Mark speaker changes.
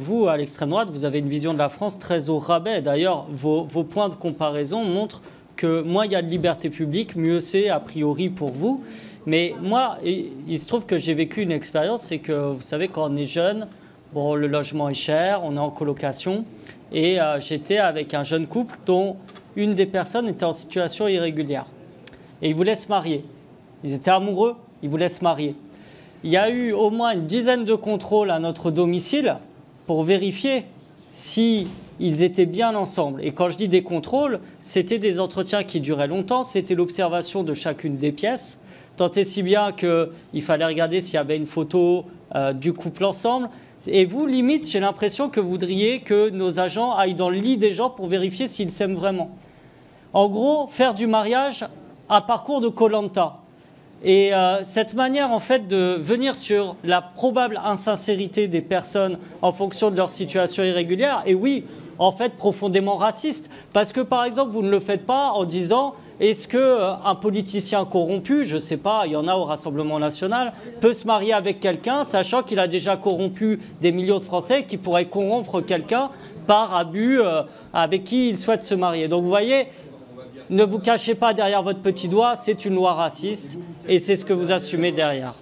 Speaker 1: Vous, à l'extrême droite, vous avez une vision de la France très au rabais. D'ailleurs, vos points de comparaison montrent que moins il y a de liberté publique, mieux c'est a priori pour vous. Mais moi, il se trouve que j'ai vécu une expérience, c'est que vous savez, quand on est jeune, bon, le logement est cher, on est en colocation. Et j'étais avec un jeune couple dont une des personnes était en situation irrégulière. Et ils voulaient se marier. Ils étaient amoureux, ils voulaient se marier. Il y a eu au moins une dizaine de contrôles à notre domicile pour vérifier si ils étaient bien ensemble. Et quand je dis des contrôles, c'était des entretiens qui duraient longtemps, c'était l'observation de chacune des pièces, tant et si bien qu'il fallait regarder s'il y avait une photo du couple ensemble. Et vous, limite, j'ai l'impression que vous voudriez que nos agents aillent dans le lit des gens pour vérifier s'ils s'aiment vraiment. En gros, faire du mariage un parcours de Koh-Lanta. Et cette manière, en fait, de venir sur la probable insincérité des personnes en fonction de leur situation irrégulière, et oui, en fait, profondément raciste. Parce que, par exemple, vous ne le faites pas en disant « Est-ce qu'un politicien corrompu, je ne sais pas, il y en a au Rassemblement national, peut se marier avec quelqu'un, sachant qu'il a déjà corrompu des millions de Français qui pourraient corrompre quelqu'un par abus avec qui il souhaite se marier ?» Donc, vous voyez, ne vous cachez pas derrière votre petit doigt, c'est une loi raciste et c'est ce que vous assumez derrière.